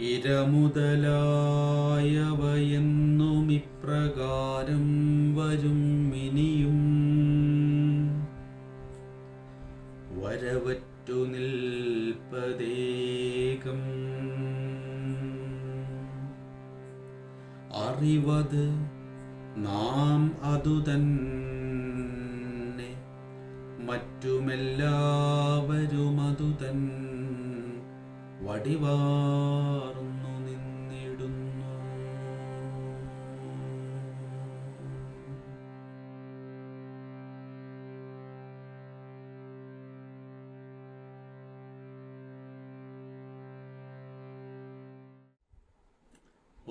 ഇരമുതലായവയെന്നുമിപ്രകാരം വരും ഇനിയും വരവറ്റു നിൽപ്പതേകം അറിവത് നാം അതുതന്നെ മറ്റുമെല്ലാവരുമതുതൻ വടിവാർന്നു നിന്നിടുന്നു.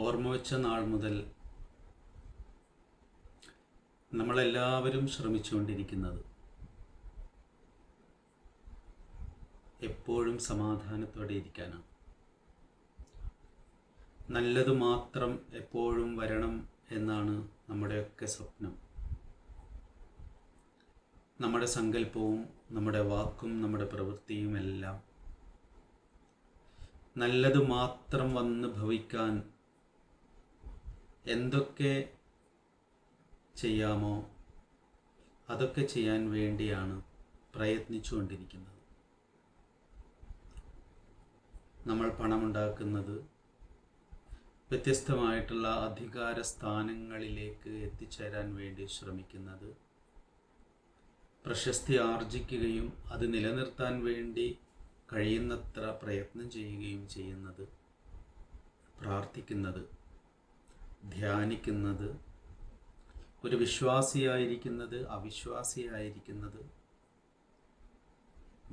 ഓർമ്മ വെച്ച നാൾ മുതൽ നമ്മളെല്ലാവരും ശ്രമിച്ചുകൊണ്ടിരിക്കുന്നത് എപ്പോഴും സമാധാനത്തോടെ ഇരിക്കാനാണ്. നല്ലത് മാത്രം എപ്പോഴും വരണം എന്നാണ് നമ്മുടെയൊക്കെ സ്വപ്നം. നമ്മുടെ സങ്കല്പവും നമ്മുടെ വാക്കും നമ്മുടെ പ്രവൃത്തിയും എല്ലാം നല്ലത് മാത്രം വന്ന് ഭവിക്കാൻ എന്തൊക്കെ ചെയ്യാമോ അതൊക്കെ ചെയ്യാൻ വേണ്ടിയാണ് പ്രയത്നിച്ചുകൊണ്ടിരിക്കുന്നത്. നമ്മൾ പണമുണ്ടാക്കുന്നത്, വ്യത്യസ്തമായിട്ടുള്ള അധികാര സ്ഥാനങ്ങളിലേക്ക് എത്തിച്ചേരാൻ വേണ്ടി ശ്രമിക്കുന്നത്, പ്രശസ്തി ആർജിക്കുകയും അത് നിലനിർത്താൻ വേണ്ടി കഴിയുന്നത്ര പ്രയത്നം ചെയ്യുകയും ചെയ്യുന്നത്, പ്രാർത്ഥിക്കുന്നത്, ധ്യാനിക്കുന്നത്, ഒരു വിശ്വാസിയായിരിക്കുന്നത്, അവിശ്വാസിയായിരിക്കുന്നത്,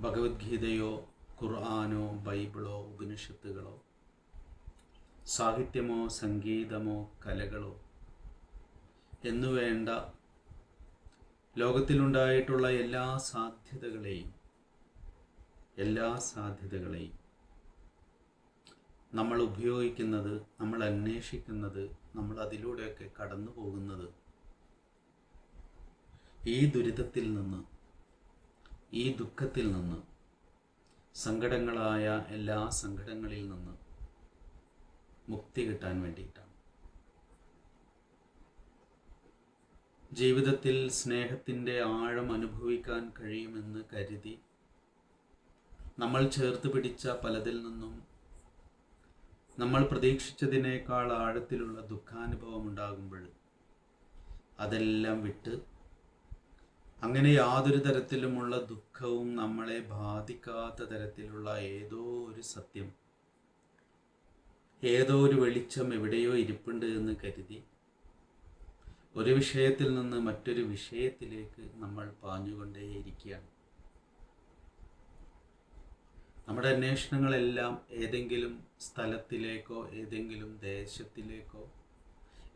ഭഗവത്ഗീതയോ ഖുർആനോ ബൈബിളോ ഉപനിഷത്തുകളോ സാഹിത്യമോ സംഗീതമോ കലകളോ എന്നുവേണ്ട ലോകത്തിലുണ്ടായിട്ടുള്ള എല്ലാ സാധ്യതകളെയും നമ്മൾ ഉപയോഗിക്കുന്നത്, നമ്മൾ അന്വേഷിക്കുന്നത്, നമ്മൾ അതിലൂടെയൊക്കെ കടന്നു പോകുന്നത് ഈ ദുരിതത്തിൽ നിന്ന്, ഈ ദുഃഖത്തിൽ നിന്ന്, സങ്കടങ്ങളായ എല്ലാ സങ്കടങ്ങളിൽ നിന്ന് മുക്തി കിട്ടാൻ വേണ്ടിയിട്ടാണ്. ജീവിതത്തിൽ സ്നേഹത്തിൻ്റെ ആഴം അനുഭവിക്കാൻ കഴിയുമെന്ന് കരുതി നമ്മൾ ചേർത്ത് പിടിച്ച പലതിൽ നിന്നും നമ്മൾ പ്രതീക്ഷിച്ചതിനേക്കാൾ ആഴത്തിലുള്ള ദുഃഖാനുഭവം ഉണ്ടാകുമ്പോൾ അതെല്ലാം വിട്ട് അങ്ങനെ യാതൊരു തരത്തിലുമുള്ള ദുഃഖവും നമ്മളെ ബാധിക്കാത്ത തരത്തിലുള്ള ഏതോ ഒരു സത്യം, ഏതോ ഒരു വെളിച്ചം എവിടെയോ ഇരിപ്പുണ്ട് എന്ന് കരുതി ഒരു വിഷയത്തിൽ നിന്ന് മറ്റൊരു വിഷയത്തിലേക്ക് നമ്മൾ പാഞ്ഞുകൊണ്ടേയിരിക്കുകയാണ്. നമ്മുടെ അന്വേഷണങ്ങളെല്ലാം ഏതെങ്കിലും സ്ഥലത്തിലേക്കോ ഏതെങ്കിലും ദേശത്തിലേക്കോ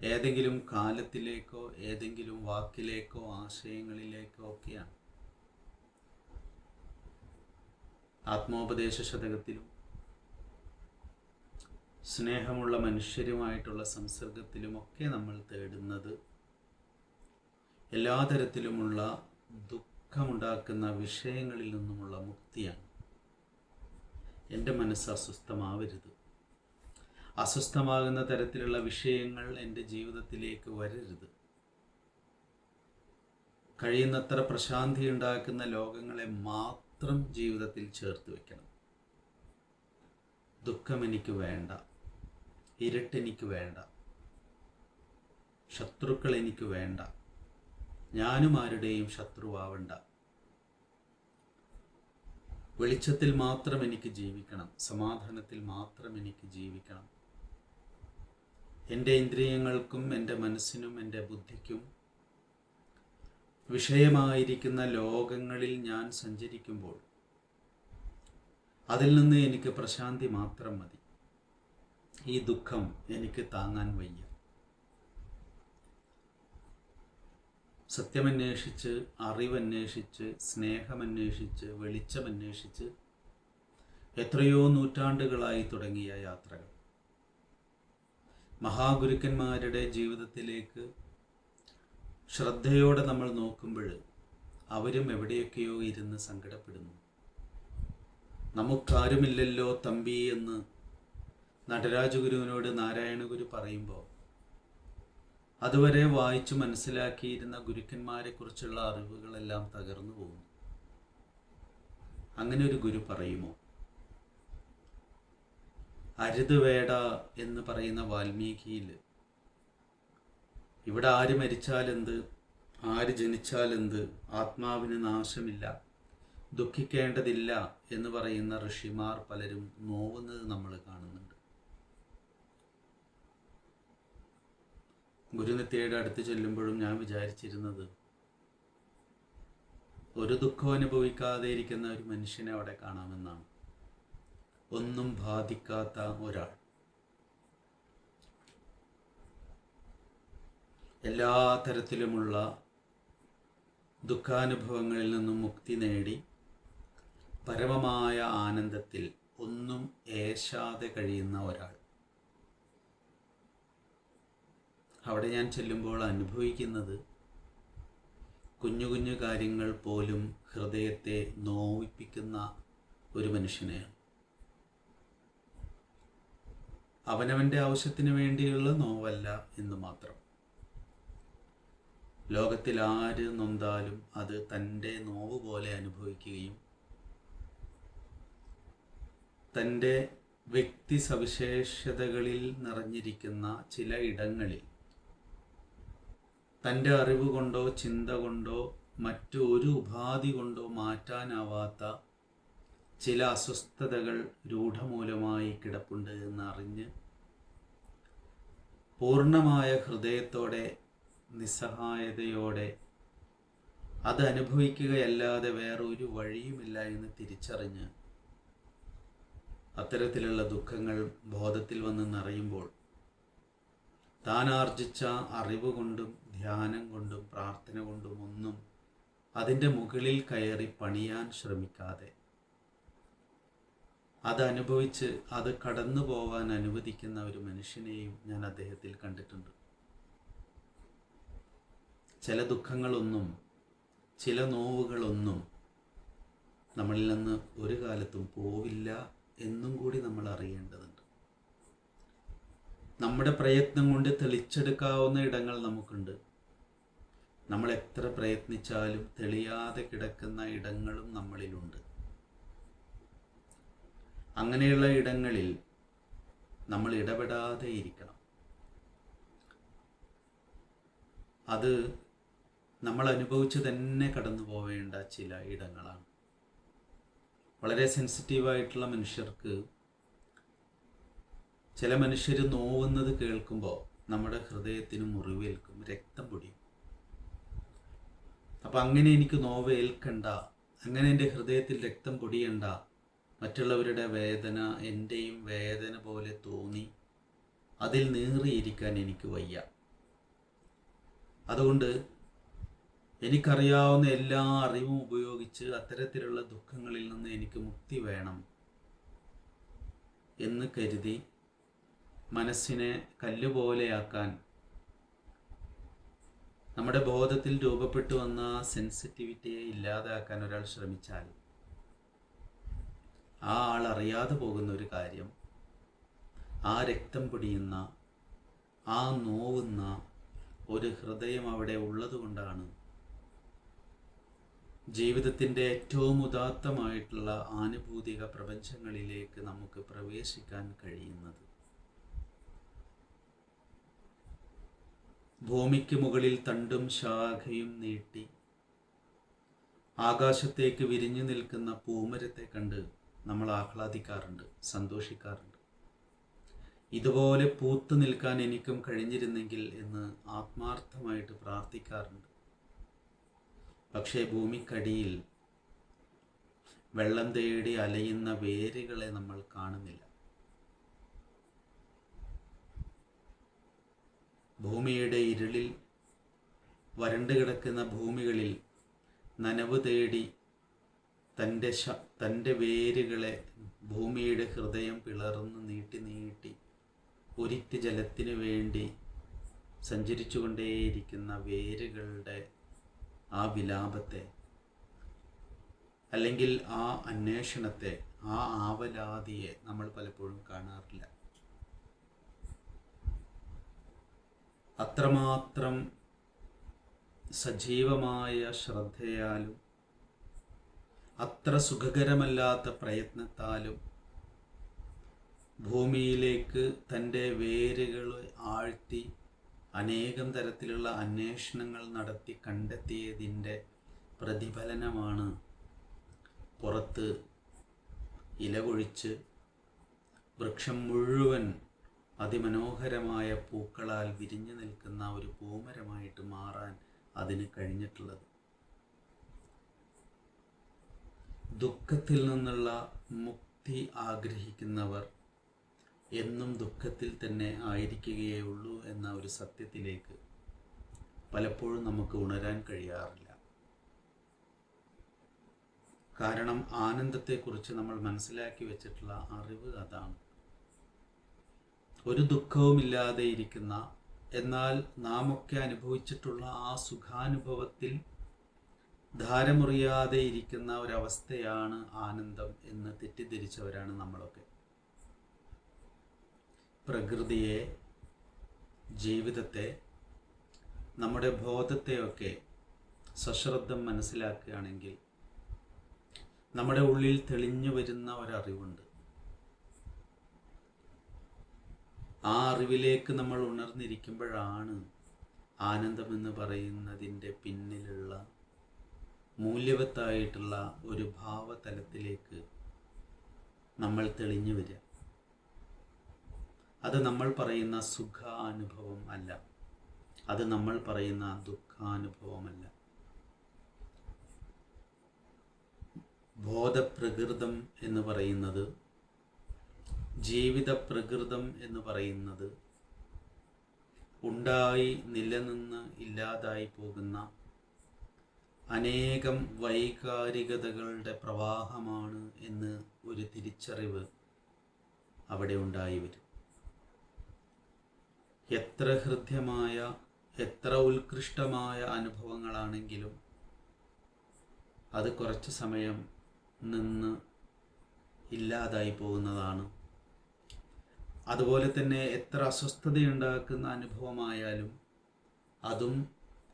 ഏതെങ്കിലും കാലത്തിലേക്കോ ഏതെങ്കിലും വാക്കിലേക്കോ ആശയങ്ങളിലേക്കോ ഒക്കെയാണ്. ആത്മോപദേശ ശതകത്തിലും സ്നേഹമുള്ള മനുഷ്യരുമായിട്ടുള്ള സംസർഗത്തിലുമൊക്കെ നമ്മൾ തേടുന്നത് എല്ലാ തരത്തിലുമുള്ള ദുഃഖമുണ്ടാക്കുന്ന വിഷയങ്ങളിൽ നിന്നുമുള്ള മുക്തിയാണ്. എൻ്റെ മനസ്സ് അസ്വസ്ഥമാവരുത്, അസ്വസ്ഥമാകുന്ന തരത്തിലുള്ള വിഷയങ്ങൾ എൻ്റെ ജീവിതത്തിലേക്ക് വരരുത്, കഴിയുന്നത്ര പ്രശാന്തി ഉണ്ടാക്കുന്ന ലോകങ്ങളെ മാത്രം ജീവിതത്തിൽ ചേർത്ത് വയ്ക്കണം. ദുഃഖം എനിക്ക് വേണ്ട, ഇരുട്ടെനിക്ക് വേണ്ട, ശത്രുക്കൾ എനിക്ക് വേണ്ട, ഞാനും ആരുടെയും ശത്രുവാവണ്ട. വെളിച്ചത്തിൽ മാത്രം എനിക്ക് ജീവിക്കണം, സമാധാനത്തിൽ മാത്രം എനിക്ക് ജീവിക്കണം. എൻ്റെ ഇന്ദ്രിയങ്ങൾക്കും എൻ്റെ മനസ്സിനും എൻ്റെ ബുദ്ധിക്കും വിഷയമായിരിക്കുന്ന ലോകങ്ങളിൽ ഞാൻ സഞ്ചരിക്കുമ്പോൾ അതിൽ നിന്ന് എനിക്ക് പ്രശാന്തി മാത്രം മതി. ഈ ദുഃഖം എനിക്ക് താങ്ങാൻ വയ്യ. സത്യമന്വേഷിച്ച്, അറിവന്വേഷിച്ച്, സ്നേഹമന്വേഷിച്ച്, വെളിച്ചമന്വേഷിച്ച് എത്രയോ നൂറ്റാണ്ടുകളായി തുടങ്ങിയ യാത്രകൾ മഹാഗുരുക്കന്മാരുടെ ജീവിതത്തിലേക്ക് ശ്രദ്ധയോടെ നമ്മൾ നോക്കുമ്പോൾ അവരും എവിടെയൊക്കെയോ ഇരുന്ന് സങ്കടപ്പെടുന്നു. നമുക്കാരുമില്ലല്ലോ തമ്പി എന്ന് നടരാജഗുരുവിനോട് നാരായണ ഗുരു പറയുമ്പോൾ അതുവരെ വായിച്ചു മനസ്സിലാക്കിയിരുന്ന ഗുരുക്കന്മാരെ കുറിച്ചുള്ള അറിവുകളെല്ലാം തകർന്നു പോകുന്നു. അങ്ങനെ ഒരു ഗുരു പറയുമോ? അരുത് വേട എന്ന് പറയുന്ന വാൽമീകിയിൽ ഇവിടെ ആര് മരിച്ചാലെന്ത്, ആര് ജനിച്ചാലെന്ത്, ആത്മാവിന് നാശമില്ല, ദുഃഖിക്കേണ്ടതില്ല എന്ന് പറയുന്ന ഋഷിമാർ പലരും നോവുന്നത് നമ്മൾ കാണുന്നുണ്ട്. ഗുരുനിത്യയുടെ അടുത്ത് ചെല്ലുമ്പോഴും ഞാൻ വിചാരിച്ചിരുന്നത് ഒരു ദുഃഖം അനുഭവിക്കാതെ ഇരിക്കുന്ന ഒരു മനുഷ്യനെ അവിടെ കാണാമെന്നാണ്. ഒന്നും ബാധിക്കാത്ത ഒരാൾ, എല്ലാ തരത്തിലുമുള്ള ദുഃഖാനുഭവങ്ങളിൽ നിന്നും മുക്തി നേടി പരമമായ ആനന്ദത്തിൽ ഒന്നും ഏശാതെ കഴിയുന്ന ഒരാൾ. അവിടെ ഞാൻ ചെല്ലുമ്പോൾ അനുഭവിക്കുന്നത് കുഞ്ഞു കുഞ്ഞു കാര്യങ്ങൾ പോലും ഹൃദയത്തെ നോവിപ്പിക്കുന്ന ഒരു മനുഷ്യനെയാണ്. അവനവൻ്റെ ആവശ്യത്തിന് വേണ്ടിയുള്ള നോവല്ല എന്ന് മാത്രം. ലോകത്തിൽ ആര് നൊന്താലും അത് തൻ്റെ നോവ് പോലെ അനുഭവിക്കുകയും തൻ്റെ വ്യക്തി സവിശേഷതകളിൽ നിറഞ്ഞിരിക്കുന്ന ചില ഇടങ്ങളിൽ തൻ്റെ അറിവ് കൊണ്ടോ ചിന്ത കൊണ്ടോ മറ്റു ഒരു ഉപാധി കൊണ്ടോ മാറ്റാനാവാത്ത ചില അസ്വസ്ഥതകൾ രൂഢമൂലമായി കിടപ്പുണ്ട് എന്നറിഞ്ഞ് പൂർണ്ണമായ ഹൃദയത്തോടെ നിസ്സഹായതയോടെ അത് അനുഭവിക്കുകയല്ലാതെ വേറൊരു വഴിയുമില്ല എന്ന് തിരിച്ചറിഞ്ഞ് അത്തരത്തിലുള്ള ദുഃഖങ്ങൾ ബോധത്തിൽ വന്ന് നിറയുമ്പോൾ താൻ ആർജിച്ച അറിവ് കൊണ്ടും ധ്യാനം കൊണ്ടും പ്രാർത്ഥന കൊണ്ടും ഒന്നും അതിൻ്റെ മുകളിൽ കയറി പണിയാൻ ശ്രമിക്കാതെ അത് അനുഭവിച്ച് അത് കടന്നു പോകാൻ അനുവദിക്കുന്ന ഒരു മനുഷ്യനെയും ഞാൻ അദ്ദേഹത്തിൽ കണ്ടിട്ടുണ്ട്. ചില ദുഃഖങ്ങളൊന്നും ചില നോവുകളൊന്നും നമ്മളിൽ നിന്ന് ഒരു കാലത്തും പോവില്ല എന്നും കൂടി നമ്മൾ അറിയേണ്ടതുണ്ട്. നമ്മുടെ പ്രയത്നം കൊണ്ട് തെളിച്ചെടുക്കാവുന്ന ഇടങ്ങൾ നമുക്കുണ്ട്. നമ്മൾ എത്ര പ്രയത്നിച്ചാലും തെളിയാതെ കിടക്കുന്ന ഇടങ്ങളും നമ്മളിലുണ്ട്. അങ്ങനെയുള്ള ഇടങ്ങളിൽ നമ്മൾ ഇടപെടാതെ ഇരിക്കണം. അത് നമ്മൾ അനുഭവിച്ച് തന്നെ കടന്നു പോവേണ്ട ചില ഇടങ്ങളാണ്. വളരെ സെൻസിറ്റീവായിട്ടുള്ള മനുഷ്യർക്ക്, ചില മനുഷ്യർ നോവുന്നത് കേൾക്കുമ്പോൾ നമ്മുടെ ഹൃദയത്തിന് മുറിവേൽക്കും, രക്തം പൊടിയും. അപ്പം അങ്ങനെ എനിക്ക് നോവേൽക്കണ്ട, അങ്ങനെ എൻ്റെ ഹൃദയത്തിൽ രക്തം പൊടിയണ്ട, മറ്റുള്ളവരുടെ വേദന എൻ്റെയും വേദന പോലെ തോന്നി അതിൽ നീറിയിരിക്കാൻ എനിക്ക് വയ്യ. അതുകൊണ്ട് എനിക്കറിയാവുന്ന എല്ലാ അറിവും ഉപയോഗിച്ച് അത്തരത്തിലുള്ള ദുഃഖങ്ങളിൽ നിന്ന് എനിക്ക് മുക്തി വേണം എന്ന് കരുതി മനസ്സിനെ കല്ലുപോലെയാക്കാൻ നമ്മുടെ ബോധത്തിൽ രൂപപ്പെട്ടു വന്ന സെൻസിറ്റിവിറ്റിയെ ഇല്ലാതാക്കാൻ ഒരാൾ ശ്രമിച്ചാൽ ആ ആൾ അറിയാതെ പോകുന്ന ഒരു കാര്യം, ആ രക്തം പൊടിയുന്ന, ആ നോവുന്ന ഒരു ഹൃദയം അവിടെ ഉള്ളതുകൊണ്ടാണ് ജീവിതത്തിൻ്റെ ഏറ്റവും ഉദാത്തമായിട്ടുള്ള ആനുഭൂതിക പ്രപഞ്ചങ്ങളിലേക്ക് നമുക്ക് പ്രവേശിക്കാൻ കഴിയുന്നത്. ഭൂമിക്ക് മുകളിൽ തണ്ടും ശാഖയും നീട്ടി ആകാശത്തേക്ക് വിരിഞ്ഞു നിൽക്കുന്ന പൂമരത്തെ കണ്ട് നമ്മൾ ആഹ്ലാദിക്കാറുണ്ട്, സന്തോഷിക്കാറുണ്ട്. ഇതുപോലെ പൂത്തു നിൽക്കാൻ എനിക്കും കഴിഞ്ഞിരുന്നെങ്കിൽ എന്ന് ആത്മാർത്ഥമായിട്ട് പ്രാർത്ഥിക്കാറുണ്ട്. പക്ഷേ ഭൂമിക്കടിയിൽ വെള്ളം തേടി അലയുന്ന വേരുകളെ നമ്മൾ കാണുന്നില്ല. ഭൂമിയുടെ ഇരുളിൽ വരണ്ടു കിടക്കുന്ന ഭൂമികളിൽ നനവ് തേടി തൻ്റെ വേരുകളെ ഭൂമിയുടെ ഹൃദയം പിളർന്ന് നീട്ടി നീട്ടി ഒരിറ്റ് ജലത്തിനു വേണ്ടി സഞ്ചരിച്ചുകൊണ്ടേയിരിക്കുന്ന വേരുകളുടെ ആ വിലാപത്തെ, അല്ലെങ്കിൽ ആ അന്വേഷണത്തെ, ആ ആവലാതിയെ നമ്മൾ പലപ്പോഴും കാണാറില്ല. അത്രമാത്രം സജീവമായ ശ്രദ്ധയാലും അത്ര സുഖകരമല്ലാത്ത പ്രയത്നത്താലും ഭൂമിയിലേക്ക് തൻ്റെ വേരുകൾ ആഴ്ത്തി അനേകം തരത്തിലുള്ള അന്വേഷണങ്ങൾ നടത്തി കണ്ടെത്തിയതിൻ്റെ പ്രതിഫലനമാണ് പുറത്ത് ഇലകൊഴിച്ച് വൃക്ഷം മുഴുവൻ അതിമനോഹരമായ പൂക്കളാൽ വിരിഞ്ഞു നിൽക്കുന്ന ഒരു പൂമരമായിട്ട് മാറാൻ അതിന് കഴിഞ്ഞിട്ടുള്ളത്. ദുഃഖത്തിൽ നിന്നുള്ള മുക്തി ആഗ്രഹിക്കുന്നവർ എന്നും ദുഃഖത്തിൽ തന്നെ ആയിരിക്കുകയേ ഉള്ളൂ എന്ന ഒരു സത്യത്തിലേക്ക് പലപ്പോഴും നമുക്ക് ഉണരാൻ കഴിയാറില്ല. കാരണം ആനന്ദത്തെക്കുറിച്ച് നമ്മൾ മനസ്സിലാക്കി വെച്ചിട്ടുള്ള അറിവ് അതാണ്. ഒരു ദുഃഖവുമില്ലാതെ ഇരിക്കുന്ന, എന്നാൽ നാം ഒക്കെ അനുഭവിച്ചിട്ടുള്ള ആ സുഖാനുഭവത്തിൽ ധാരമുറിയാതെ ഇരിക്കുന്ന ഒരവസ്ഥയാണ് ആനന്ദം എന്ന് തെറ്റിദ്ധരിച്ചവരാണ് നമ്മളൊക്കെ. പ്രകൃതിയെ, ജീവിതത്തെ, നമ്മുടെ ബോധത്തെയൊക്കെ സശ്രദ്ധം മനസ്സിലാക്കുകയാണെങ്കിൽ നമ്മുടെ ഉള്ളിൽ തെളിഞ്ഞു വരുന്ന ഒരറിവുണ്ട്. ആ അറിവിലേക്ക് നമ്മൾ ഉണർന്നിരിക്കുമ്പോഴാണ് ആനന്ദമെന്ന് പറയുന്നതിൻ്റെ പിന്നിലുള്ള മൂല്യവത്തായിട്ടുള്ള ഒരു ഭാവതലത്തിലേക്ക് നമ്മൾ തെളിഞ്ഞു വരിക. അത് നമ്മൾ പറയുന്ന സുഖാനുഭവം അല്ല, അത് നമ്മൾ പറയുന്ന ദുഃഖാനുഭവമല്ല. ബോധപ്രകൃതം എന്ന് പറയുന്നത്, ജീവിത പ്രകൃതം എന്ന് പറയുന്നത് ഉണ്ടായി നിലനിന്ന് ഇല്ലാതായി പോകുന്ന അനേകം വൈകാരികതകളുടെ പ്രവാഹമാണ് എന്ന് ഒരു തിരിച്ചറിവ് അവിടെ ഉണ്ടായി വരും. എത്ര ഹൃദ്യമായ, എത്ര ഉത്കൃഷ്ടമായ അനുഭവങ്ങളാണെങ്കിലും അത് കുറച്ച് സമയം നിന്ന് ഇല്ലാതായി പോകുന്നതാണ്. അതുപോലെ തന്നെ എത്ര അസ്വസ്ഥതയുണ്ടാക്കുന്ന അനുഭവമായാലും അതും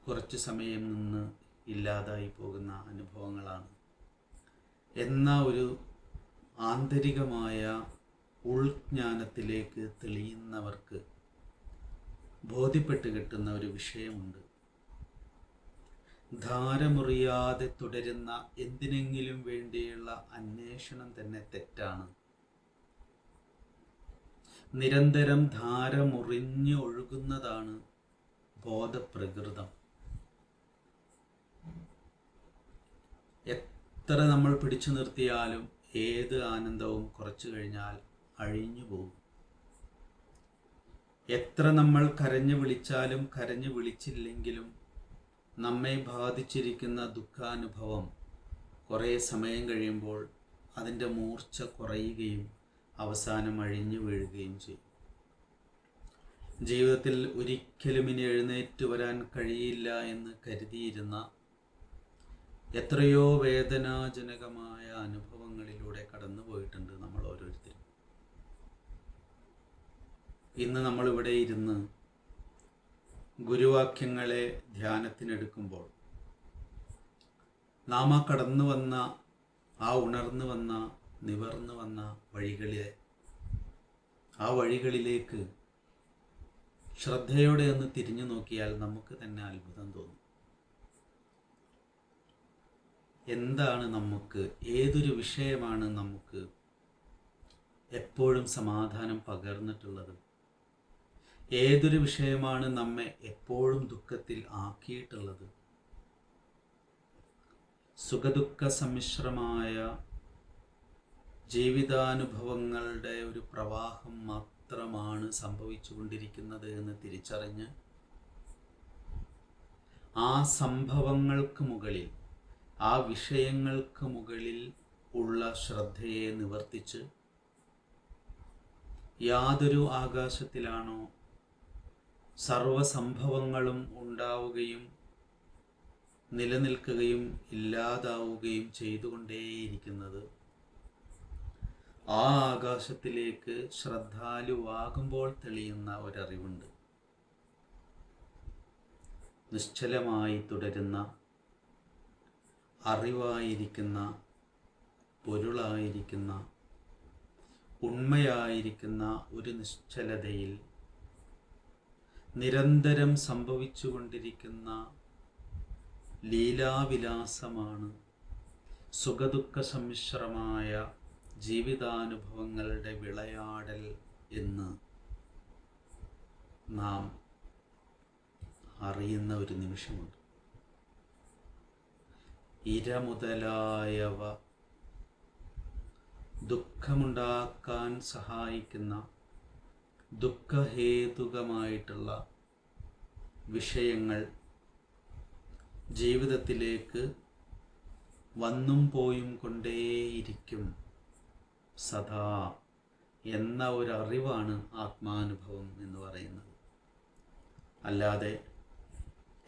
കുറച്ച് സമയം നിന്ന് ഇല്ലാതായി പോകുന്ന അനുഭവങ്ങളാണ് എന്ന ഒരു ആന്തരികമായ ഉൾജ്ഞാനത്തിലേക്ക് തെളിയുന്നവർക്ക് ബോധ്യപ്പെട്ട് കിട്ടുന്ന ഒരു വിഷയമുണ്ട്. ധാരമുറിയാതെ തുടരുന്ന എന്തിനെങ്കിലും വേണ്ടിയുള്ള അന്വേഷണം തന്നെ തെറ്റാണ്. നിരന്തരം ധാരമുറിഞ്ഞ് ഒഴുകുന്നതാണ് ബോധപ്രകൃതം. എത്ര നമ്മൾ പിടിച്ചു നിർത്തിയാലും ഏത് ആനന്ദവും കുറച്ചു കഴിഞ്ഞാൽ അഴിഞ്ഞു പോകും. എത്ര നമ്മൾ കരഞ്ഞു വിളിച്ചാലും കരഞ്ഞു വിളിച്ചില്ലെങ്കിലും നമ്മെ ബാധിച്ചിരിക്കുന്ന ദുഃഖാനുഭവം കുറേ സമയം കഴിയുമ്പോൾ അതിൻ്റെ മൂർച്ച കുറയുകയും അവസാനം അഴിഞ്ഞു വീഴുകയും ചെയ്യും. ജീവിതത്തിൽ ഒരിക്കലും ഇനി എഴുന്നേറ്റ് വരാൻ കഴിയില്ല എന്ന് കരുതിയിരുന്ന എത്രയോ വേദനാജനകമായ അനുഭവങ്ങളിലൂടെ കടന്നു പോയിട്ടുണ്ട് നമ്മൾ ഓരോരുത്തരും. ഇന്ന് നമ്മളിവിടെ ഇരുന്ന് ഗുരുവാക്യങ്ങളെ ധ്യാനത്തിനെടുക്കുമ്പോൾ നാം ആ കടന്നു വന്ന, ആ ഉണർന്നു വന്ന, നിവർന്നു വന്ന ആ വഴികളിലേക്ക് ശ്രദ്ധയോടെ ഒന്ന് തിരിഞ്ഞു നോക്കിയാൽ നമുക്ക് തന്നെ അത്ഭുതം തോന്നും. എന്താണ് നമുക്ക്, ഏതൊരു വിഷയമാണ് നമുക്ക് എപ്പോഴും സമാധാനം പകർന്നിട്ടുള്ളത്? ഏതൊരു വിഷയമാണ് നമ്മെ എപ്പോഴും ദുഃഖത്തിൽ ആക്കിയിട്ടുള്ളത്? സുഖദുഃഖ സമ്മിശ്രമായ ജീവിതാനുഭവങ്ങളുടെ ഒരു പ്രവാഹം മാത്രമാണ് സംഭവിച്ചുകൊണ്ടിരിക്കുന്നത് എന്ന് തിരിച്ചറിഞ്ഞ് ആ സംഭവങ്ങൾക്ക് മുകളിൽ, ആ വിഷയങ്ങൾക്ക് മുകളിൽ ഉള്ള ശ്രദ്ധയെ നിവർത്തിച്ച് യാതൊരു ആകാശത്തിലാണോ സർവസംഭവങ്ങളും ഉണ്ടാവുകയും നിലനിൽക്കുകയും ഇല്ലാതാവുകയും ചെയ്തുകൊണ്ടേയിരിക്കുന്നത്, ആ ആകാശത്തിലേക്ക് ശ്രദ്ധാലുവാകുമ്പോൾ തെളിയുന്ന ഒരറിവുണ്ട്. നിശ്ചലമായി തുടരുന്ന, അറിവായിരിക്കുന്ന, പൊരുളായിരിക്കുന്ന, ഉണ്മയായിരിക്കുന്ന ഒരു നിശ്ചലതയിൽ നിരന്തരം സംഭവിച്ചുകൊണ്ടിരിക്കുന്ന ലീലാവിലാസമാണ് സുഖദുഃഖ സമ്മിശ്രമായ ജീവിതാനുഭവങ്ങളുടെ വിളയാടൽ എന്ന് നാം അറിയുന്ന ഒരു നിമിഷമുണ്ട്. ഇര മുതലായവ ദുഃഖമുണ്ടാക്കാൻ സഹായിക്കുന്ന ദുഃഖഹേതുകമായിട്ടുള്ള വിഷയങ്ങൾ ജീവിതത്തിലേക്ക് വന്നും പോയും കൊണ്ടേയിരിക്കും സദാ എന്ന ഒരു അറിവാണ് ആത്മാനുഭവം എന്ന് പറയുന്നത്. അല്ലാതെ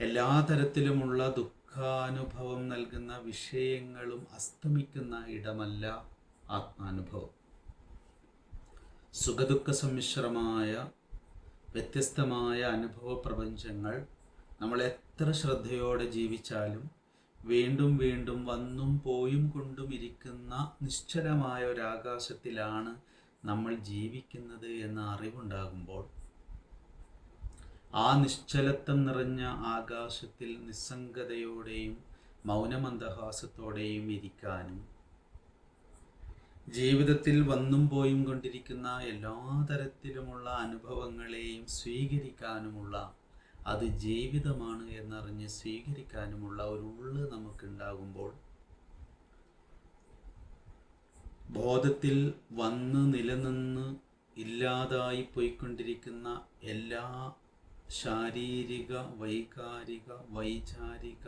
എല്ലാ തരത്തിലുമുള്ള ദുഃഖാനുഭവം നൽകുന്ന വിഷയങ്ങളും അസ്തമിക്കുന്ന ഇടമല്ല ആത്മാനുഭവം. സുഖദുഃഖ സമ്മിശ്രമായ വ്യത്യസ്തമായ അനുഭവ പ്രപഞ്ചങ്ങൾ നമ്മൾ എത്ര ശ്രദ്ധയോടെ ജീവിച്ചാലും വീണ്ടും വീണ്ടും വന്നും പോയും കൊണ്ടും ഇരിക്കുന്ന നിശ്ചലമായ ഒരാകാശത്തിലാണ് നമ്മൾ ജീവിക്കുന്നത് എന്ന അറിവുണ്ടാകുമ്പോൾ ആ നിശ്ചലത്വം നിറഞ്ഞ ആകാശത്തിൽ നിസ്സംഗതയോടെയും മൗനമന്ദഹാസത്തോടെയും ഇരിക്കാനും ജീവിതത്തിൽ വന്നും പോയും കൊണ്ടിരിക്കുന്ന എല്ലാ തരത്തിലുമുള്ള അനുഭവങ്ങളെയും സ്വീകരിക്കാനുമുള്ള, അത് ജീവിതമാണ് എന്നറിഞ്ഞ് സ്വീകരിക്കാനുമുള്ള ഒരു ഉള്ള് നമുക്കുണ്ടാകുമ്പോൾ ബോധത്തിൽ വന്ന് നിലനിന്ന് ഇല്ലാതായി പോയിക്കൊണ്ടിരിക്കുന്ന എല്ലാ ശാരീരിക, വൈകാരിക, വൈചാരിക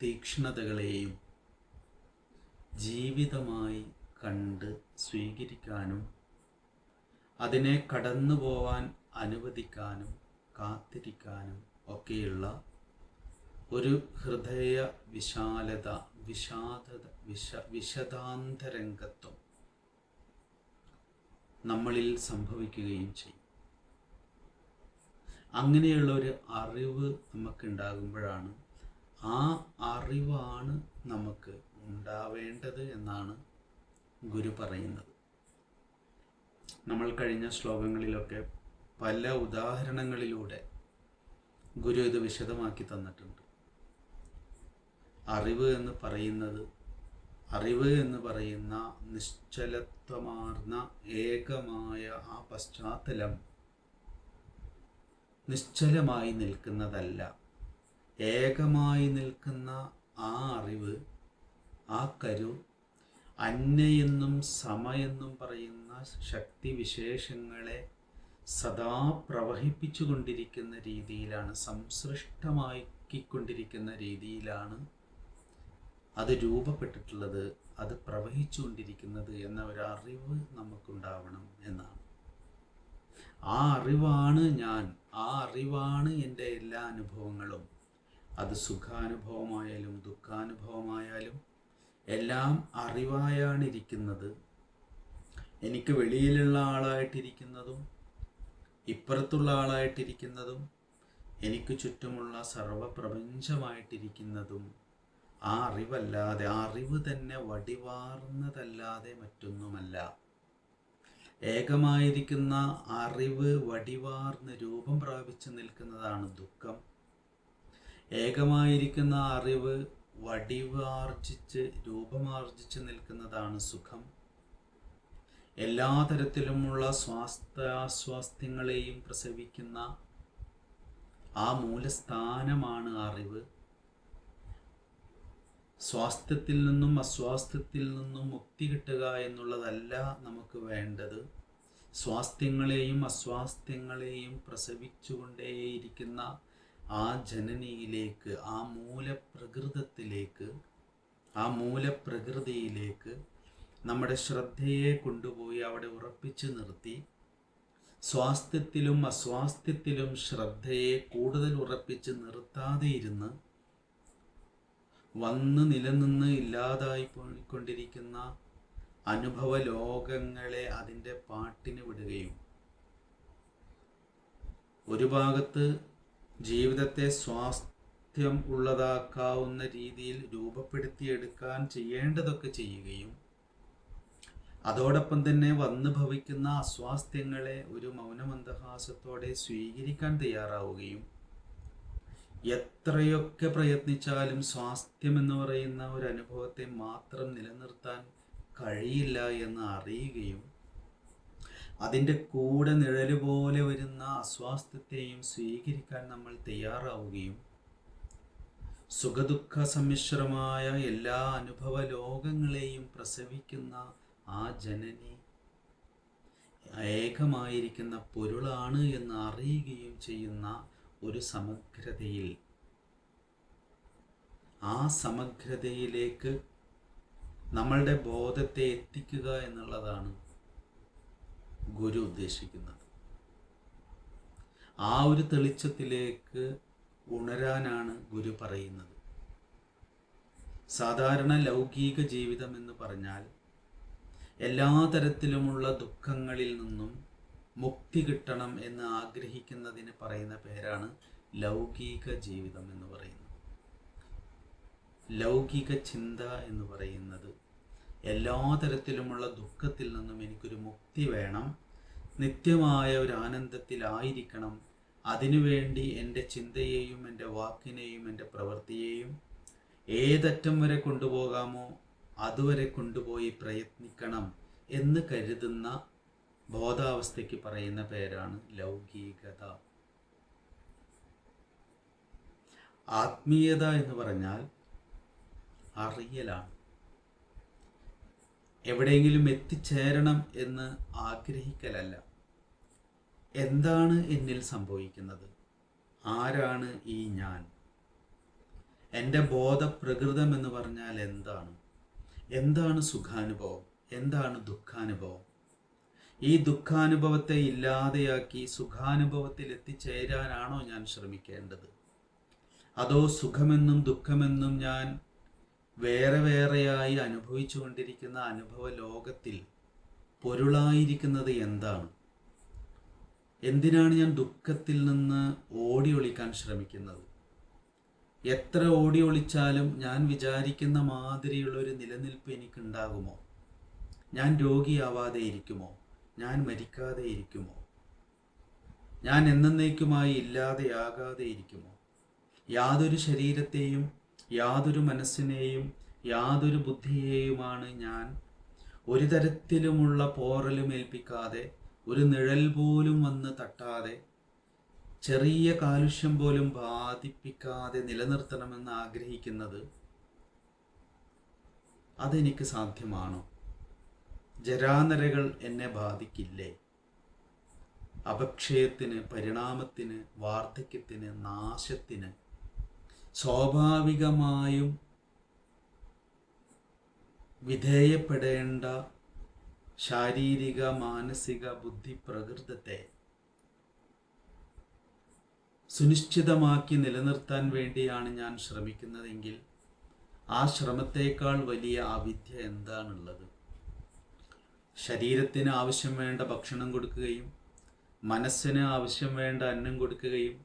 തീക്ഷ്ണതകളെയും ജീവിതമായി കണ്ട് സ്വീകരിക്കാനും അതിനെ കടന്നു പോവാൻ അനുവദിക്കാനും കാത്തിരിക്കാനും ഒക്കെയുള്ള ഒരു ഹൃദയ വിശാലത, വിശദാന്തരംഗത്വം നമ്മളിൽ സംഭവിക്കുകയും ചെയ്യും. അങ്ങനെയുള്ള ഒരു അറിവ് നമുക്കുണ്ടാകുമ്പോഴാണ് ആ അറിവാണ് നമുക്ക് ഉണ്ടാവേണ്ടത് എന്നാണ് ഗുരു പറയുന്നത്. നമ്മൾ കഴിഞ്ഞ ശ്ലോകങ്ങളിലൊക്കെ പല ഉദാഹരണങ്ങളിലൂടെ ഗുരു ഇത് വിശദമാക്കി തന്നിട്ടുണ്ട്. അറിവ് എന്ന് പറയുന്ന നിശ്ചലത്വമാർന്ന ഏകമായ ആ പശ്ചാത്തലം നിശ്ചലമായി നിൽക്കുന്നതല്ല. ഏകമായി നിൽക്കുന്ന ആ അറിവ്, ആ കരു അന്യയെന്നും സമയെന്നും പറയുന്ന ശക്തിവിശേഷങ്ങളെ സദാ പ്രവഹിപ്പിച്ചു കൊണ്ടിരിക്കുന്ന രീതിയിലാണ്, സംസൃഷ്ടമാക്കിക്കൊണ്ടിരിക്കുന്ന രീതിയിലാണ് അത് രൂപപ്പെട്ടിട്ടുള്ളത്, അത് പ്രവഹിച്ചുകൊണ്ടിരിക്കുന്നത് എന്ന ഒരു അറിവ് നമുക്കുണ്ടാവണം എന്നാണ്. ആ അറിവാണ് ഞാൻ, ആ അറിവാണ് എൻ്റെ എല്ലാ അനുഭവങ്ങളും. അത് സുഖാനുഭവമായാലും ദുഃഖാനുഭവമായാലും എല്ലാം അറിവായാണ് ഇരിക്കുന്നത്. എനിക്ക് വെളിയിലുള്ള ആളായിട്ടിരിക്കുന്നതും ഇപ്പുറത്തുള്ള ആളായിട്ടിരിക്കുന്നതും എനിക്ക് ചുറ്റുമുള്ള സർവപ്രപഞ്ചമായിട്ടിരിക്കുന്നതും ആ അറിവല്ലാതെ, ആ അറിവ് തന്നെ വടിവാർന്നതല്ലാതെ മറ്റൊന്നുമല്ല. ഏകമായിരിക്കുന്ന അറിവ് വടിവാർന്ന് രൂപം പ്രാപിച്ചു നിൽക്കുന്നതാണ് ദുഃഖം. ഏകമായിരിക്കുന്ന അറിവ് വടിവാർജിച്ച് രൂപമാർജിച്ച് നിൽക്കുന്നതാണ് സുഖം. എല്ലാ തരത്തിലുമുള്ള സ്വാസ്ഥ്യങ്ങളെയും പ്രസവിക്കുന്ന ആ മൂലസ്ഥാനമാണ് അറിവ്. സ്വാസ്ഥ്യത്തിൽ നിന്നും അസ്വാസ്ഥ്യത്തിൽ നിന്നും മുക്തി കിട്ടുക എന്നുള്ളതല്ല നമുക്ക് വേണ്ടത്. സ്വാസ്ഥ്യങ്ങളെയും അസ്വാസ്ഥ്യങ്ങളെയും പ്രസവിച്ചുകൊണ്ടേയിരിക്കുന്ന ആ ജനനിയിലേക്ക്, ആ മൂലപ്രകൃതത്തിലേക്ക്, ആ മൂലപ്രകൃതിയിലേക്ക് നമ്മുടെ ശ്രദ്ധയെ കൊണ്ടുപോയി അവിടെ ഉറപ്പിച്ചു നിർത്തി സ്വാസ്ഥ്യത്തിലും അസ്വാസ്ഥ്യത്തിലും ശ്രദ്ധയെ കൂടുതൽ ഉറപ്പിച്ച് നിർത്താതെ ഇരുന്ന് വന്ന് നിലനിന്ന് ഇല്ലാതായി പോയിക്കൊണ്ടിരിക്കുന്ന അനുഭവ ലോകങ്ങളെ അതിൻ്റെ പാട്ടിന് വിടുകയും ഒരു ഭാഗത്ത് ജീവിതത്തെ സ്വാസ്ഥ്യം ഉള്ളതാക്കാവുന്ന രീതിയിൽ രൂപപ്പെടുത്തിയെടുക്കാൻ ചെയ്യേണ്ടതൊക്കെ ചെയ്യുകയും അതോടൊപ്പം തന്നെ വന്നു ഭവിക്കുന്ന അസ്വാസ്ഥ്യങ്ങളെ ഒരു മൗനമന്ദഹാസത്തോടെ സ്വീകരിക്കാൻ തയ്യാറാവുകയും എത്രയൊക്കെ പ്രയത്നിച്ചാലും സ്വാസ്ഥ്യം എന്ന് പറയുന്ന ഒരു അനുഭവത്തെ മാത്രം നിലനിർത്താൻ കഴിയില്ല എന്ന് അറിയുകയും അതിൻ്റെ കൂടെ നിഴല് പോലെ വരുന്ന അസ്വാസ്ഥ്യത്തെയും സ്വീകരിക്കാൻ നമ്മൾ തയ്യാറാവുകയും സുഖദുഃഖ സമ്മിശ്രമായ എല്ലാ അനുഭവ ലോകങ്ങളെയും പ്രസവിക്കുന്ന ആ ജനനി ഏകമായിരിക്കുന്ന പൊരുളാണ് എന്ന് അറിയുകയും ചെയ്യുന്ന ഒരു സമഗ്രതയിൽ, ആ സമഗ്രതയിലേക്ക് നമ്മളുടെ ബോധത്തെ എത്തിക്കുക എന്നുള്ളതാണ് ഗുരു ഉദ്ദേശിക്കുന്നത്. ആ ഒരു തെളിച്ചത്തിലേക്ക് ഉണരാനാണ് ഗുരു പറയുന്നത്. സാധാരണ ലൗകിക ജീവിതം എന്ന് പറഞ്ഞാൽ എല്ലാ തരത്തിലുമുള്ള ദുഃഖങ്ങളിൽ നിന്നും മുക്തി കിട്ടണം എന്ന് ആഗ്രഹിക്കുന്നതിന് പറയുന്ന പേരാണ് ലൗകിക ജീവിതം എന്ന് പറയുന്നത്. ലൗകിക ചിന്ത എന്ന് പറയുന്നത് എല്ലാ തരത്തിലുമുള്ള ദുഃഖത്തിൽ നിന്നും എനിക്കൊരു മുക്തി വേണം, നിത്യമായ ഒരു ആനന്ദത്തിലായിരിക്കണം, അതിനുവേണ്ടി എൻ്റെ ചിന്തയെയും എൻ്റെ വാക്കിനെയും എൻ്റെ പ്രവൃത്തിയെയും ഏതറ്റം വരെ കൊണ്ടുപോകാമോ അതുവരെ കൊണ്ടുപോയി പ്രയത്നിക്കണം എന്ന് കരുതുന്ന ബോധാവസ്ഥയ്ക്ക് പറയുന്ന പേരാണ് ലൗകികത. ആത്മീയത എന്ന് പറഞ്ഞാൽ അറിയലാണ്. എവിടെയെങ്കിലും എത്തിച്ചേരണം എന്ന് ആഗ്രഹിക്കലല്ല. എന്താണ് എന്നിൽ സംഭവിക്കുന്നത്? ആരാണ് ഈ ഞാൻ? എൻ്റെ ബോധപ്രകൃതം എന്ന് പറഞ്ഞാൽ എന്താണ്? എന്താണ് സുഖാനുഭവം? എന്താണ് ദുഃഖാനുഭവം? ഈ ദുഃഖാനുഭവത്തെ ഇല്ലാതെയാക്കി സുഖാനുഭവത്തിൽ എത്തിച്ചേരാനാണോ ഞാൻ ശ്രമിക്കേണ്ടത്? അതോ സുഖമെന്നും ദുഃഖമെന്നും ഞാൻ വേറെ വേറെയായി അനുഭവിച്ചു കൊണ്ടിരിക്കുന്ന അനുഭവ ലോകത്തിൽ പൊരുളായിരിക്കുന്നത് എന്താണ്? എന്തിനാണ് ഞാൻ ദുഃഖത്തിൽ നിന്ന് ഓടി ഒളിക്കാൻ ശ്രമിക്കുന്നത്? എത്ര ഓടി ഒളിച്ചാലും ഞാൻ വിചാരിക്കുന്ന മാതിരിയുള്ളൊരു നിലനിൽപ്പ് എനിക്കുണ്ടാകുമോ? ഞാൻ രോഗിയാവാതെ ഇരിക്കുമോ? ഞാൻ മരിക്കാതെ ഇരിക്കുമോ? ഞാൻ എന്നേക്കുമായി ഇല്ലാതെയാകാതെ ഇരിക്കുമോ? യാതൊരു ശരീരത്തെയും യാതൊരു മനസ്സിനെയും യാതൊരു ബുദ്ധിയെയുമാണ് ഞാൻ ഒരു തരത്തിലുമുള്ള പോറലും ഏൽപ്പിക്കാതെ, ഒരു നിഴൽ പോലും വന്ന് തട്ടാതെ, ചെറിയ കാലുഷ്യം പോലും ബാധിപ്പിക്കാതെ നിലനിർത്തണമെന്ന് ആഗ്രഹിക്കുന്നത്. അതെനിക്ക് സാധ്യമാണോ? ജരാനരകൾ എന്നെ ബാധിക്കില്ലേ? അപക്ഷയത്തിന്, പരിണാമത്തിന്, വാർദ്ധക്യത്തിന്, നാശത്തിന് സ്വാഭാവികമായും വിധേയപ്പെടേണ്ട ശാരീരിക, മാനസിക, ബുദ്ധി പ്രകൃതത്തെ സുനിശ്ചിതമാക്കി നിലനിർത്താൻ വേണ്ടിയാണ് ഞാൻ ശ്രമിക്കുന്നതെങ്കിൽ ആ ശ്രമത്തേക്കാൾ വലിയ അവിദ്യ എന്താണുള്ളത്? ശരീരത്തിന് ആവശ്യം വേണ്ട ഭക്ഷണം കൊടുക്കുകയും മനസ്സിന് ആവശ്യം വേണ്ട അന്നം കൊടുക്കുകയും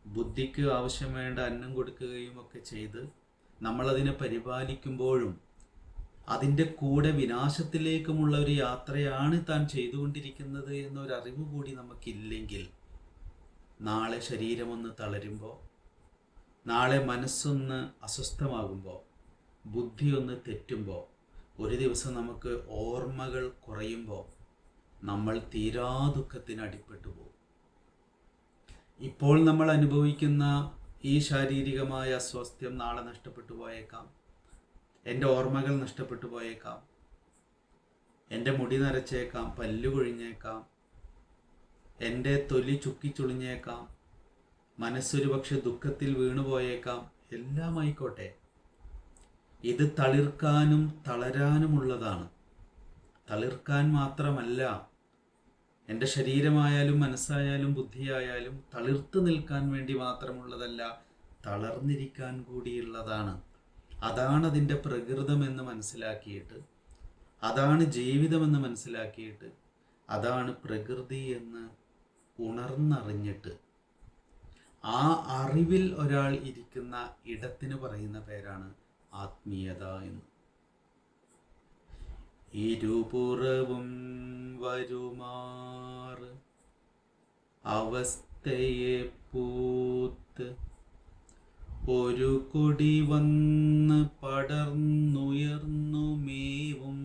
ബുദ്ധിക്ക് ആവശ്യം വേണ്ട അന്നം കൊടുക്കുകയും ഒക്കെ ചെയ്ത് നമ്മളതിനെ പരിപാലിക്കുമ്പോഴും അതിൻ്റെ കൂടെ വിനാശത്തിലേക്കുമുള്ള ഒരു യാത്രയാണ് താൻ ചെയ്തുകൊണ്ടിരിക്കുന്നത് എന്നൊരറിവ് കൂടി നമുക്കില്ലെങ്കിൽ, നാളെ ശരീരമൊന്ന് തളരുമ്പോൾ, നാളെ മനസ്സൊന്ന് അസ്വസ്ഥമാകുമ്പോൾ, ബുദ്ധി ഒന്ന് തെറ്റുമ്പോൾ, ഒരു ദിവസം നമുക്ക് ഓർമ്മകൾ കുറയുമ്പോൾ നമ്മൾ തീരാ ദുഃഖത്തിന് അടിപ്പെട്ടു പോകും. ഇപ്പോൾ നമ്മൾ അനുഭവിക്കുന്ന ഈ ശാരീരികമായ അസ്വാസ്ഥ്യം നാളെ നഷ്ടപ്പെട്ടു പോയേക്കാം. എൻ്റെ ഓർമ്മകൾ നഷ്ടപ്പെട്ടു പോയേക്കാം. എൻ്റെ മുടി നരച്ചേക്കാം, പല്ലു കൊഴിഞ്ഞേക്കാം, എൻ്റെ തൊലി ചുക്കിച്ചുളിഞ്ഞേക്കാം, മനസ്സൊരു പക്ഷെ ദുഃഖത്തിൽ വീണുപോയേക്കാം. എല്ലാം ആയിക്കോട്ടെ, ഇത് തളിർക്കാനും തളരാനുമുള്ളതാണ്. തളിർക്കാൻ മാത്രമല്ല, എൻ്റെ ശരീരമായാലും മനസ്സായാലും ബുദ്ധിയായാലും തളിർത്ത് നിൽക്കാൻ വേണ്ടി മാത്രമുള്ളതല്ല, തളർന്നിരിക്കാൻ കൂടിയുള്ളതാണ്. അതാണ് അതിൻ്റെ പ്രകൃതമെന്ന് മനസ്സിലാക്കിയിട്ട്, അതാണ് ജീവിതമെന്ന് മനസ്സിലാക്കിയിട്ട്, അതാണ് പ്രകൃതി എന്ന് ഉണർന്നറിഞ്ഞിട്ട് ആ അറിവിൽ ഒരാൾ ഇരിക്കുന്ന ഇടത്തിന് പറയുന്ന പേരാണ് ആത്മീയത എന്ന്. ഇരുപുറവും വരുമാറ് അവസ്ഥയെ പൂത്ത് ഒരു കൊടി വന്ന് പടർന്നുയർന്നു മേവും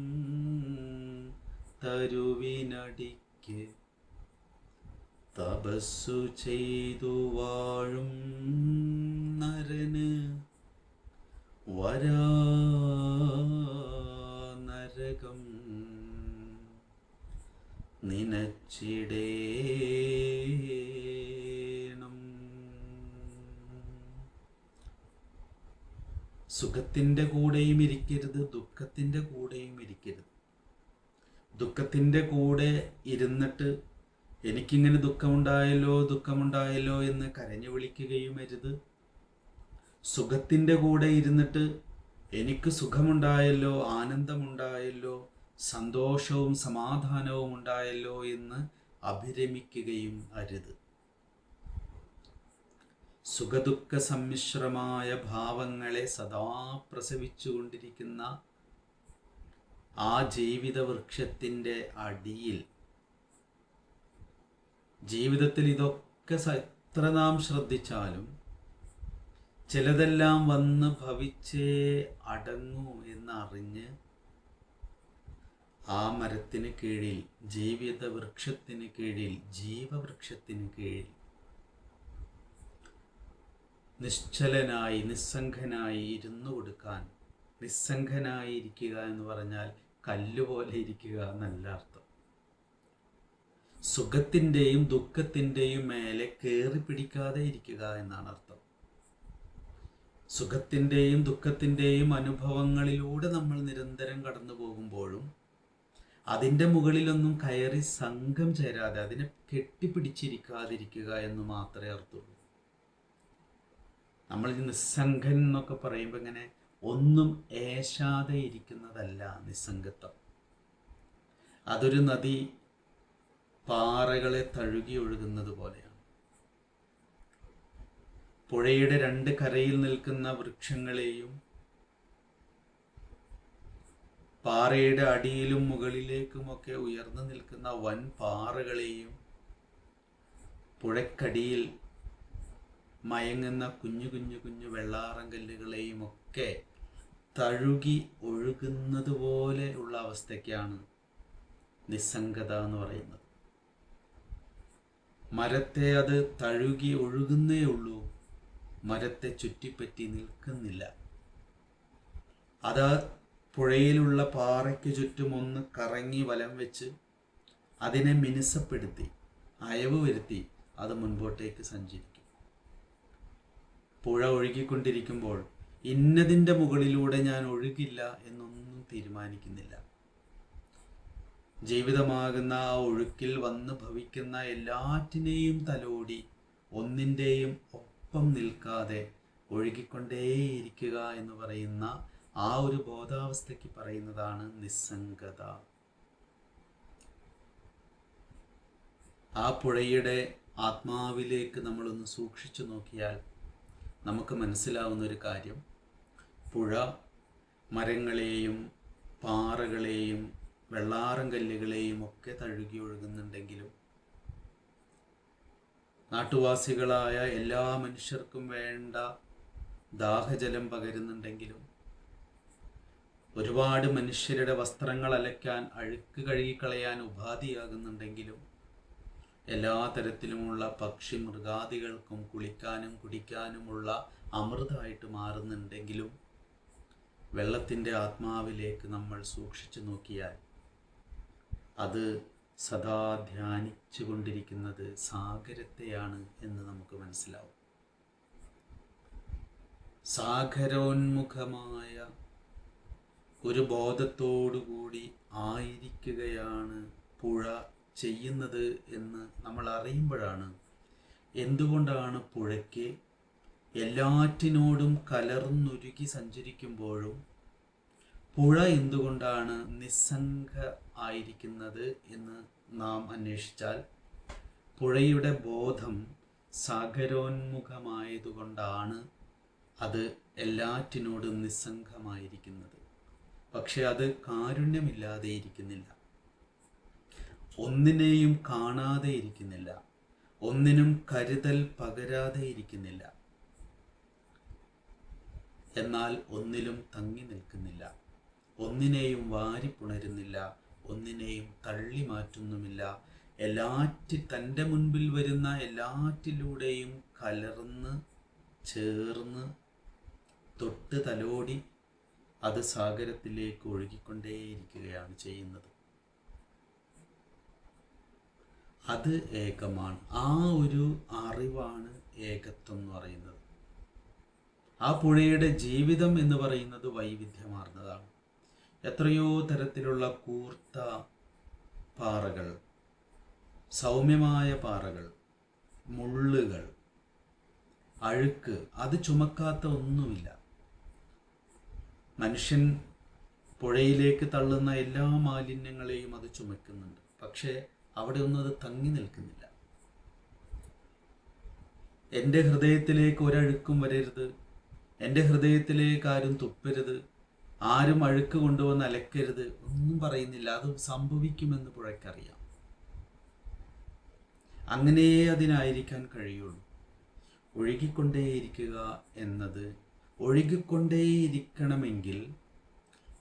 തരുവിനടിക്ക് തപസ്സു ചെയ്തു വാഴും നരന് വരാ നരകം നിനച്ചിടേണം. സുഖത്തിൻ്റെ കൂടെയും ഇരിക്കരുത്, ദുഃഖത്തിൻ്റെ കൂടെയും ഇരിക്കരുത്. ദുഃഖത്തിൻ്റെ കൂടെ ഇരുന്നിട്ട് എനിക്കിങ്ങനെ ദുഃഖമുണ്ടായല്ലോ എന്ന് കരഞ്ഞു വിളിക്കുകയും അരുത്. സുഖത്തിൻ്റെ കൂടെ ഇരുന്നിട്ട് എനിക്ക് സുഖമുണ്ടായല്ലോ, ആനന്ദമുണ്ടായല്ലോ, സന്തോഷവും സമാധാനവും ഉണ്ടായല്ലോ എന്ന് അഭിരമിക്കുകയും അരുത്. സുഖദുഃഖ സമ്മിശ്രമായ ഭാവങ്ങളെ സദാ പ്രസവിച്ചുകൊണ്ടിരിക്കുന്ന ആ ജീവിത വൃക്ഷത്തിൻ്റെ അടിയിൽ ജീവിതത്തിൽ ഇതൊക്കെ എത്ര നാം ശ്രദ്ധിച്ചാലും ചിലതെല്ലാം വന്ന് ഭവിച്ചേ അടങ്ങൂ എന്നറിഞ്ഞ് ആ മരത്തിന് കീഴിൽ, ജീവിത വൃക്ഷത്തിന് കീഴിൽ, ജീവവൃക്ഷത്തിന് കീഴിൽ നിശ്ചലനായി നിസ്സംഗനായി ഇരുന്നു കൊടുക്കാൻ. നിസ്സംഗനായി ഇരിക്കുക എന്ന് പറഞ്ഞാൽ കല്ലുപോലെ ഇരിക്കുക എന്നല്ല അർത്ഥം. സുഖത്തിൻ്റെയും ദുഃഖത്തിൻ്റെയും മേലെ കയറി പിടിക്കാതെ ഇരിക്കുക എന്നാണ് അർത്ഥം. സുഖത്തിൻ്റെയും ദുഃഖത്തിൻ്റെയും അനുഭവങ്ങളിലൂടെ നമ്മൾ നിരന്തരം കടന്നു പോകുമ്പോഴും അതിൻ്റെ മുകളിലൊന്നും കയറി സംഘം ചേരാതെ അതിനെ കെട്ടിപ്പിടിച്ചിരിക്കാതിരിക്കുക എന്ന് മാത്രമേ അർത്ഥമുള്ളൂ. നമ്മൾ നിസ്സംഗൻ എന്നൊക്കെ പറയുമ്പോൾ ഇങ്ങനെ ഒന്നും ഏശാതെ ഇരിക്കുന്നതല്ല നിസ്സംഗത്വം. അതൊരു നദി പാറകളെ തഴുകി ഒഴുകുന്നത് പോലെയാണ്. പുഴയുടെ രണ്ട് കരയിൽ നിൽക്കുന്ന വൃക്ഷങ്ങളെയും പാറയുടെ അടിയിലും മുകളിലേക്കുമൊക്കെ ഉയർന്നു നിൽക്കുന്ന വൻ പാറകളെയും പുഴക്കടിയിൽ മയങ്ങുന്ന കുഞ്ഞു കുഞ്ഞു കുഞ്ഞു വെള്ളാറങ്കല്ലുകളെയും ഒക്കെ തഴുകി ഒഴുകുന്നത് പോലെ ഉള്ള അവസ്ഥയ്ക്കാണ് നിസ്സംഗത എന്ന് പറയുന്നത്. മരത്തെ അത് തഴുകി ഒഴുകുന്നേ ഉള്ളൂ, മരത്തെ ചുറ്റിപ്പറ്റി നിൽക്കുന്നില്ല. അത് പുഴയിലുള്ള പാറയ്ക്ക് ചുറ്റും ഒന്ന് കറങ്ങി വലം വെച്ച് അതിനെ മിനുസപ്പെടുത്തി അയവ് വരുത്തി അത് മുൻപോട്ടേക്ക് സഞ്ചരിക്കും. പുഴ ഒഴുകിക്കൊണ്ടിരിക്കുമ്പോൾ ഇന്നതിൻ്റെ മുകളിലൂടെ ഞാൻ ഒഴുകില്ല എന്നൊന്നും തീരുമാനിക്കുന്നില്ല. ജീവിതമാകുന്ന ആ ഒഴുക്കിൽ വന്ന് ഭവിക്കുന്ന എല്ലാറ്റിനെയും തലോടി ഒന്നിൻ്റെയും ഒപ്പം നിൽക്കാതെ ഒഴുകിക്കൊണ്ടേയിരിക്കുക എന്ന് പറയുന്ന ആ ഒരു ബോധാവസ്ഥയ്ക്ക് പറയുന്നതാണ് നിസ്സംഗത. ആ പുഴയുടെ ആത്മാവിലേക്ക് നമ്മളൊന്ന് സൂക്ഷിച്ചു നോക്കിയാൽ നമുക്ക് മനസ്സിലാവുന്നൊരു കാര്യം, പുഴ മരങ്ങളെയും പാറകളെയും വെള്ളാറങ്കല്ലുകളെയും ഒക്കെ തഴുകി ഒഴുകുന്നുണ്ടെങ്കിലും നാട്ടുവാസികളായ എല്ലാ മനുഷ്യർക്കും വേണ്ട ദാഹജലം പകരുന്നുണ്ടെങ്കിലും ഒരുപാട് മനുഷ്യരുടെ വസ്ത്രങ്ങൾ അലക്കാൻ, അഴുക്ക് കഴുകിക്കളയാൻ ഉപാധിയാകുന്നുണ്ടെങ്കിലും എല്ലാ തരത്തിലുമുള്ള പക്ഷി മൃഗാദികൾക്കും കുളിക്കാനും കുടിക്കാനുമുള്ള അമൃതമായിട്ട് മാറുന്നുണ്ടെങ്കിലും വെള്ളത്തിൻ്റെ ആത്മാവിലേക്ക് നമ്മൾ സൂക്ഷിച്ചു നോക്കിയാൽ അത് സദാ ധ്യാനിച്ചു കൊണ്ടിരിക്കുന്നത് സാഗരത്തെയാണ് എന്ന് നമുക്ക് മനസ്സിലാവും. സാഗരോന്മുഖമായ ഒരു ബോധത്തോടുകൂടി ആയിരിക്കുകയാണ് പുഴ ചെയ്യുന്നത് എന്ന് നമ്മൾ അറിയുമ്പോഴാണ് എന്തുകൊണ്ടാണ് പുഴയ്ക്ക് എല്ലാറ്റിനോടും കലർന്നുരുകി സഞ്ചരിക്കുമ്പോഴും പുഴ എന്തുകൊണ്ടാണ് നിസ്സംഗ ആയിരിക്കുന്നത് എന്ന് നാം അന്വേഷിച്ചാൽ പുഴയുടെ ബോധം സാഗരോന്മുഖമായതുകൊണ്ടാണ് അത് എല്ലാറ്റിനോടും നിസ്സംഗമായിരിക്കുന്നത്. പക്ഷെ അത് കാരുണ്യമില്ലാതെ ഇരിക്കുന്നില്ല, ഒന്നിനെയും കാണാതെ ഇരിക്കുന്നില്ല, ഒന്നിനും കരുതൽ പകരാതെ ഇരിക്കുന്നില്ല, എന്നാൽ ഒന്നിലും തങ്ങി നിൽക്കുന്നില്ല, ഒന്നിനെയും വാരിപ്പുണരുന്നില്ല, ഒന്നിനെയും തള്ളി മാറ്റുന്നുമില്ല. തൻ്റെ മുൻപിൽ വരുന്ന എല്ലാറ്റിലൂടെയും കലർന്ന് ചേർന്ന് തൊട്ട് തലോടി അത് സാഗരത്തിലേക്ക് ഒഴുകിക്കൊണ്ടേയിരിക്കുകയാണ് ചെയ്യുന്നത്. അത് ഏകമാണ്. ആ ഒരു അറിവാണ് ഏകത്വം എന്ന് പറയുന്നത്. ആ പുഴയുടെ ജീവിതം എന്ന് പറയുന്നത് വൈവിധ്യമാർന്നതാണ്. എത്രയോ തരത്തിലുള്ള കൂർത്ത പാറകൾ, സൗമ്യമായ പാറകൾ, മുള്ളുകൾ, അഴുക്ക്, അത് ചുമക്കാത്ത ഒന്നുമില്ല. മനുഷ്യൻ പുഴയിലേക്ക് തള്ളുന്ന എല്ലാ മാലിന്യങ്ങളെയും അത് ചുമക്കുന്നുണ്ട്. പക്ഷേ അവിടെ ഒന്നും അത് തങ്ങി നിൽക്കുന്നില്ല. എൻ്റെ ഹൃദയത്തിലേക്ക് ഒരഴുക്കും വരരുത്, എൻ്റെ ഹൃദയത്തിലേക്ക് ആരും തുപ്പരുത്, ആരും അഴുക്ക് കൊണ്ടുവന്ന് അലക്കരുത്, ഒന്നും പറയുന്നില്ല. അത് സംഭവിക്കുമെന്ന് പുഴയ്ക്കറിയാം. അങ്ങനെയേ അതിനായിരിക്കാൻ കഴിയുള്ളൂ. ഒഴുകിക്കൊണ്ടേയിരിക്കുക എന്നത്, ഒഴുകിക്കൊണ്ടേയിരിക്കണമെങ്കിൽ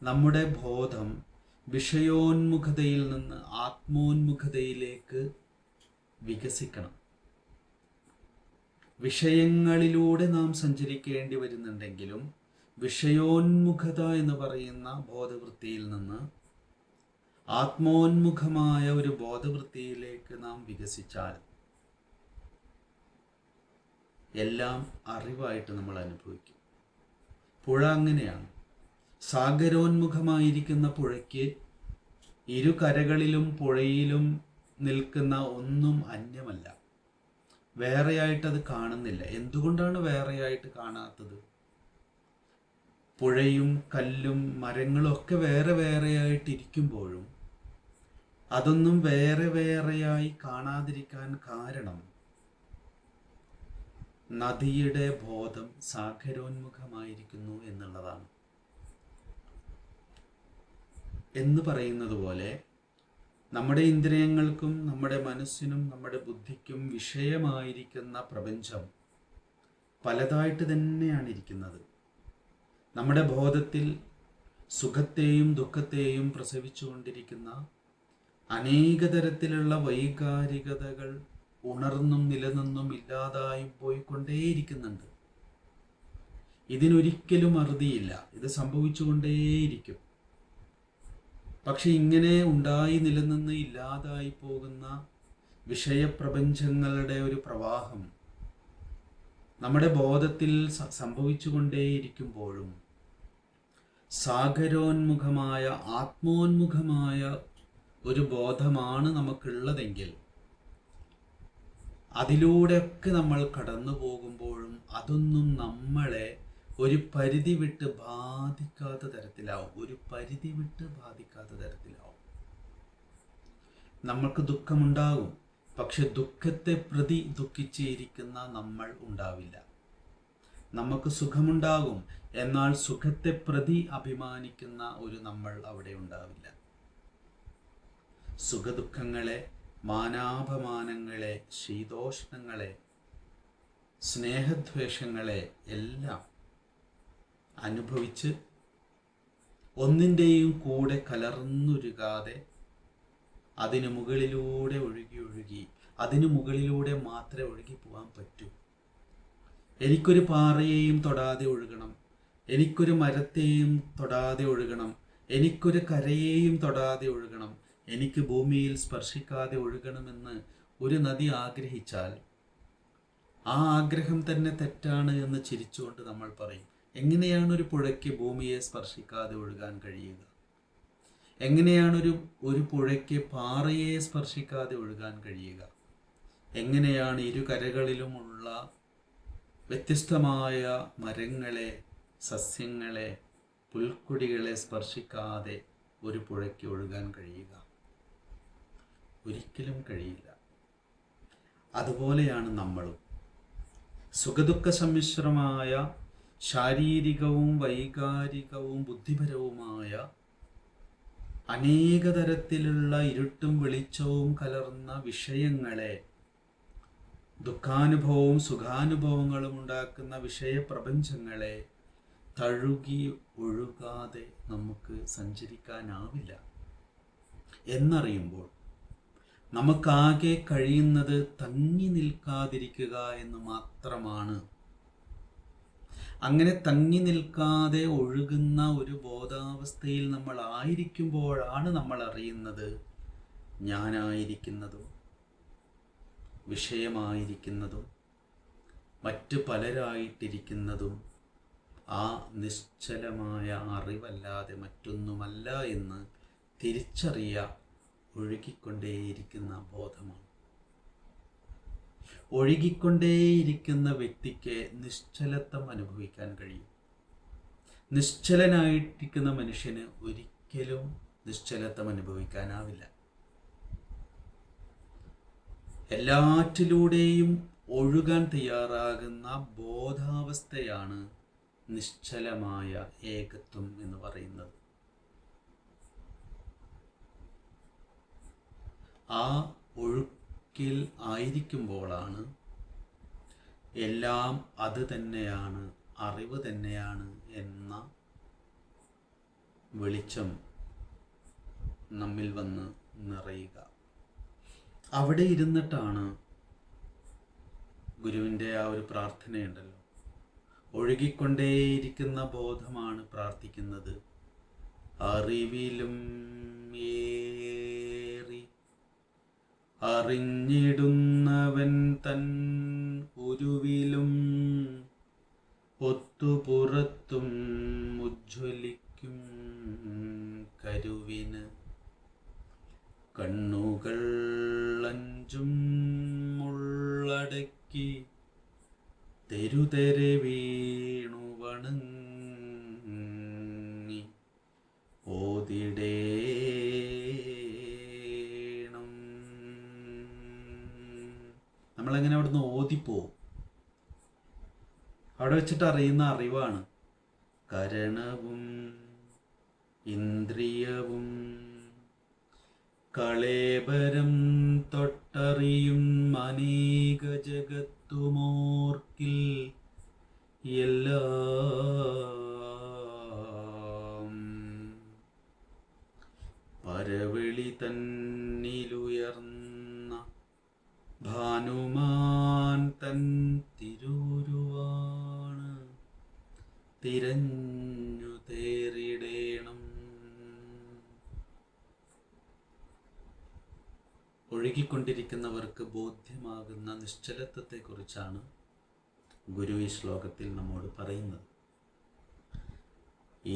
നമ്മുടെ ബോധം വിഷയോന്മുഖതയിൽ നിന്ന് ആത്മോന്മുഖതയിലേക്ക് വികസിക്കണം. വിഷയങ്ങളിലൂടെ നാം സഞ്ചരിക്കേണ്ടി വരുന്നുണ്ടെങ്കിലും വിഷയോന്മുഖത എന്ന് പറയുന്ന ബോധവൃത്തിയിൽ നിന്ന് ആത്മോന്മുഖമായ ഒരു ബോധവൃത്തിയിലേക്ക് നാം വികസിച്ചാൽ എല്ലാം അറിവായിട്ട് നമ്മൾ അനുഭവിക്കും. പുഴ അങ്ങനെയാണ്. സാഗരോന്മുഖമായിരിക്കുന്ന പുഴയ്ക്ക് ഇരു കരകളിലും പുഴയിലും നിൽക്കുന്ന ഒന്നും അന്യമല്ല. വേറെയായിട്ടത് കാണുന്നില്ല. എന്തുകൊണ്ടാണ് വേറെയായിട്ട് കാണാത്തത്? പുഴയും കല്ലും മരങ്ങളും ഒക്കെ വേറെ വേറെയായിട്ടിരിക്കുമ്പോഴും അതൊന്നും വേറെ വേറെയായി കാണാതിരിക്കാൻ കാരണം നദിയുടെ ബോധം സാഗരോന്മുഖമായിരിക്കുന്നു എന്നുള്ളതാണ്. എന്ന് പറയുന്നത് പോലെ നമ്മുടെ ഇന്ദ്രിയങ്ങൾക്കും നമ്മുടെ മനസ്സിനും നമ്മുടെ ബുദ്ധിക്കും വിഷയമായിരിക്കുന്ന പ്രപഞ്ചം പലതായിട്ട് തന്നെയാണ് ഇരിക്കുന്നത്. നമ്മുടെ ബോധത്തിൽ സുഖത്തെയും ദുഃഖത്തെയും പ്രസവിച്ചുകൊണ്ടിരിക്കുന്ന അനേക തരത്തിലുള്ള വൈകാരികതകൾ ഉണർന്നും നിലനിന്നും ഇല്ലാതായി പോയിക്കൊണ്ടേയിരിക്കുന്നുണ്ട്. ഇതിനൊരിക്കലും അറുതിയില്ല. ഇത് സംഭവിച്ചുകൊണ്ടേയിരിക്കും. പക്ഷെ ഇങ്ങനെ ഉണ്ടായി നിലനിന്ന് ഇല്ലാതായി പോകുന്ന വിഷയപ്രപഞ്ചങ്ങളുടെ ഒരു പ്രവാഹം നമ്മുടെ ബോധത്തിൽ സംഭവിച്ചുകൊണ്ടേയിരിക്കുമ്പോഴും സാഗരോന്മുഖമായ ആത്മോന്മുഖമായ ഒരു ബോധമാണ് നമുക്കുള്ളതെങ്കിൽ അതിലൂടെയൊക്കെ നമ്മൾ കടന്നു പോകുമ്പോഴും അതൊന്നും നമ്മളെ ഒരു പരിധി വിട്ട് ബാധിക്കാത്ത തരത്തിലാവും. നമ്മൾക്ക് ദുഃഖമുണ്ടാകും, പക്ഷെ ദുഃഖത്തെ പ്രതി ദുഃഖിച്ചിരിക്കുന്ന നമ്മൾ ഉണ്ടാവില്ല. നമുക്ക് സുഖമുണ്ടാകും, എന്നാൽ സുഖത്തെ പ്രതി അഭിമാനിക്കുന്ന ഒരു നമ്മൾ അവിടെ ഉണ്ടാവില്ല. സുഖദുഃഖങ്ങളെ, മാനാപമാനങ്ങളെ, ശീതോഷ്ണങ്ങളെ, സ്നേഹദ്വേഷങ്ങളെ എല്ലാം അനുഭവിച്ച് ഒന്നിൻ്റെയും കൂടെ കലർന്നുരുകാതെ അതിനു മുകളിലൂടെ ഒഴുകി അതിനു മുകളിലൂടെ മാത്രമേ ഒഴുകി പോകാൻ പറ്റൂ. എനിക്കൊരു പാറയെയും തൊടാതെ ഒഴുകണം, എനിക്കൊരു മരത്തെയും തൊടാതെ ഒഴുകണം, എനിക്കൊരു കരയെയും തൊടാതെ ഒഴുകണം, എനിക്ക് ഭൂമിയിൽ സ്പർശിക്കാതെ ഒഴുകണമെന്ന് ഒരു നദി ആഗ്രഹിച്ചാൽ ആ ആഗ്രഹം തന്നെ തെറ്റാണ് എന്ന് ചിരിച്ചുകൊണ്ട് നമ്മൾ പറയും. എങ്ങനെയാണ് ഒരു പുഴയ്ക്ക് ഭൂമിയെ സ്പർശിക്കാതെ ഒഴുകാൻ കഴിയുക? എങ്ങനെയാണ് ഒരു പുഴയ്ക്ക് പാറയെ സ്പർശിക്കാതെ ഒഴുകാൻ കഴിയുക? എങ്ങനെയാണ് ഇരു കരകളിലുമുള്ള വ്യത്യസ്തമായ മരങ്ങളെ, സസ്യങ്ങളെ, പുൽക്കൊടികളെ സ്പർശിക്കാതെ ഒരു പുഴയ്ക്ക് ഒഴുകാൻ കഴിയുക? ഒരിക്കലും കഴിയില്ല. അതുപോലെയാണ് നമ്മളും. സുഖദുഃഖ സമ്മിശ്രമായ ശാരീരികവും വൈകാരികവും ബുദ്ധിപരവുമായ അനേക തരത്തിലുള്ള ഇരുട്ടും വെളിച്ചവും കലർന്ന വിഷയങ്ങളെ, ദുഃഖാനുഭവവും സുഖാനുഭവങ്ങളും ഉണ്ടാക്കുന്ന വിഷയപ്രപഞ്ചങ്ങളെ തഴുകി ഒഴുകാതെ നമുക്ക് സഞ്ചരിക്കാനാവില്ല എന്നറിയുമ്പോൾ നമുക്കാകെ കഴിയുന്നത് തങ്ങി നിൽക്കാതിരിക്കുക എന്ന് മാത്രമാണ്. അങ്ങനെ തങ്ങി നിൽക്കാതെ ഒഴുകുന്ന ഒരു ബോധാവസ്ഥയിൽ നമ്മൾ ആയിരിക്കുമ്പോഴാണ് നമ്മൾ അറിയുന്നത് ഞാനായിരിക്കുന്നതും വിഷയമായിരിക്കുന്നതും മറ്റ് പലരായിട്ടിരിക്കുന്നതും ആ നിശ്ചലമായ അറിവല്ലാതെ മറ്റൊന്നുമല്ല എന്ന് ഒഴുകിക്കൊണ്ടേയിരിക്കുന്ന ബോധമാണ്. ഒഴുകിക്കൊണ്ടേയിരിക്കുന്ന വ്യക്തിക്ക് നിശ്ചലത്വം അനുഭവിക്കാൻ കഴിയും. നിശ്ചലനായിരിക്കുന്ന മനുഷ്യന് ഒരിക്കലും നിശ്ചലത്വം അനുഭവിക്കാനാവില്ല. എല്ലാറ്റിലൂടെയും ഒഴുകാൻ തയ്യാറാകുന്ന ബോധാവസ്ഥയാണ് നിശ്ചലമായ ഏകത്വം എന്ന് പറയുന്നത്. ആ ഒഴുക്കിൽ ആയിരിക്കുമ്പോഴാണ് എല്ലാം അത് തന്നെയാണ്, അറിവ് തന്നെയാണ് എന്ന വെളിച്ചം നമ്മിൽ വന്ന് നിറയുക. അവിടെ ഇരുന്നിട്ടാണ് ഗുരുവിൻ്റെ ആ ഒരു പ്രാർത്ഥനയുണ്ടല്ലോ, ഒഴുകിക്കൊണ്ടേയിരിക്കുന്ന ബോധമാണ് പ്രാർത്ഥിക്കുന്നത്. അറിവിലും ഏറി അറിഞ്ഞിടുന്നവൻ തൻ ഉരുവിലും ഒത്തുപുറത്തും ഉജ്ജ്വലിക്കും കരുവിന് കണ്ണുകൾ അഞ്ചും ഉള്ളടക്കി തെരുതെരെ വീണു വണങ്ങി ഓതിടേണം. നമ്മളെങ്ങനെ അവിടുന്ന് ഓതിപ്പോവും. അവിടെ വെച്ചിട്ട് അറിയുന്ന അറിവാണ്. കരണവും ഇന്ദ്രിയവും കളേബരം തൊട്ടറിയും അനേക ജഗത്തുമോർക്കിൽ എല്ലാം പരവിളി തന്നിലുയർന്ന ഭാനുമാൻ തൻ തിരൂരുവാണ് തിരഞ്ഞു തേറിടേണം. ഒഴുകിക്കൊണ്ടിരിക്കുന്നവർക്ക് ബോധ്യമാകുന്ന നിശ്ചലത്വത്തെക്കുറിച്ചാണ് ഗുരു ഈ ശ്ലോകത്തിൽ നമ്മോട് പറയുന്നത്.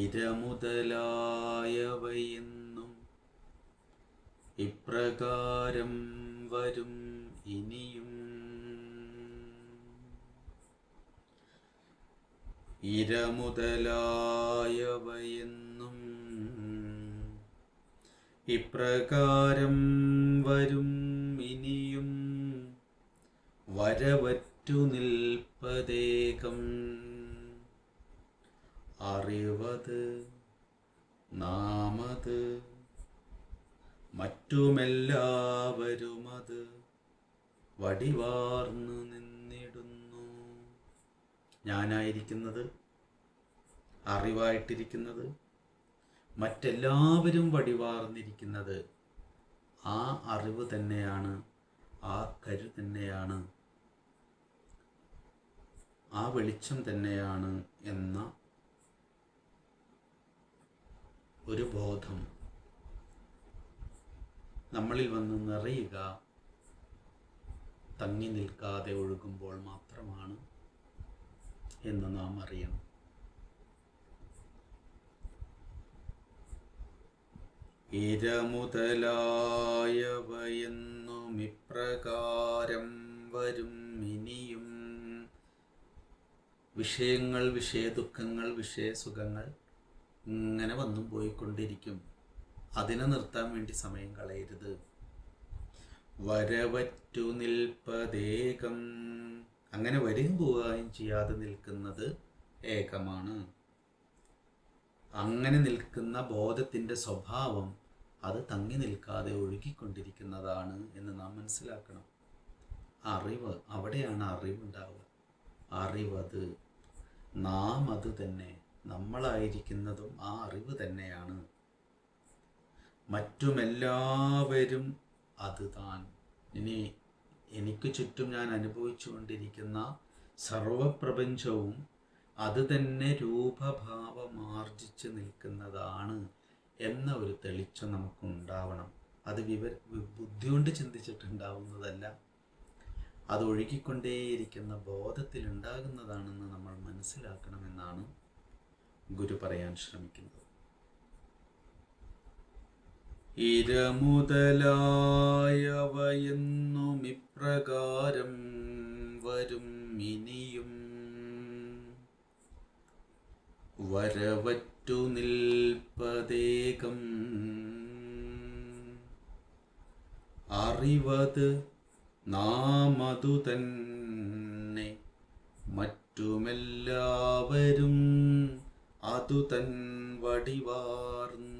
ഇരമുതലായവയെന്നും ഇപ്രകാരം വരും ഇനിയും. ഇരമുതലായവയെന്നും ഇപ്രകാരം വരും ഇനിയും വരവറ്റു നിൽപ്പതേകം അറിവത് നാമത് മറ്റുമെല്ലാവരുമത് വടിവാർന്നു നിന്നിടുന്നു. ഞാനായിരിക്കുന്നത്, അറിവായിട്ടിരിക്കുന്നത്, മറ്റെല്ലാവരും വടിവാർന്നിരിക്കുന്നത് ആ അറിവ് തന്നെയാണ്, ആ കരു തന്നെയാണ്, ആ വെളിച്ചം തന്നെയാണ് എന്ന ഒരു ബോധം നമ്മളിൽ വന്ന് നിറയുക തങ്ങി നിൽക്കാതെ ഒഴുകുമ്പോൾ മാത്രമാണ് എന്ന് നാം അറിയണം. ഇരമുതലായവയെന്നും ഇപ്രകാരം വരും ഇനിയും. വിഷയങ്ങൾ, വിഷയദുഃഖങ്ങൾ, വിഷയസുഖങ്ങൾ ഇങ്ങനെ വന്നും പോയിക്കൊണ്ടിരിക്കും. അതിനെ നിർത്താൻ വേണ്ടി സമയം കളയരുത്. വരവറ്റു നിൽപ്പതേകം, അങ്ങനെ വരികയും പോവുകയും ചെയ്യാതെ നിൽക്കുന്നത് ഏകമാണ്. അങ്ങനെ നിൽക്കുന്ന ബോധത്തിൻ്റെ സ്വഭാവം അത് തങ്ങി നിൽക്കാതെ ഒഴുകിക്കൊണ്ടിരിക്കുന്നതാണ് എന്ന് നാം മനസ്സിലാക്കണം. അറിവ്, അവിടെയാണ് അറിവുണ്ടാവുക. അറിവത്, നാം അത് തന്നെ, നമ്മളായിരിക്കുന്നതും ആ അറിവ് തന്നെയാണ്. മറ്റുമെല്ലാവരും അത് താൻ. ഇനി എനിക്ക് ചുറ്റും ഞാൻ അനുഭവിച്ചു കൊണ്ടിരിക്കുന്ന സർവപ്രപഞ്ചവും അത് തന്നെ രൂപഭാവമാർജിച്ച് നിൽക്കുന്നതാണ് എന്ന ഒരു തെളിച്ചം നമുക്കുണ്ടാവണം. അത് ബുദ്ധി കൊണ്ട് ചിന്തിച്ചിട്ടുണ്ടാവുന്നതല്ല, അത് ഒഴുകിക്കൊണ്ടേയിരിക്കുന്ന ബോധത്തിൽ ഉണ്ടാകുന്നതാണെന്ന് നമ്മൾ മനസ്സിലാക്കണമെന്നാണ് ഗുരു പറയാൻ ശ്രമിക്കുന്നത്. ഇരമുതലായവയെന്നും ഇപ്രകാരം വരും ഇനിയും വരവറ്റു നിൽപ്പതേകം അറിവത് നാമതു തന്നെ മറ്റുമെല്ലാവരും അതു തൻ വടിവാർന്നു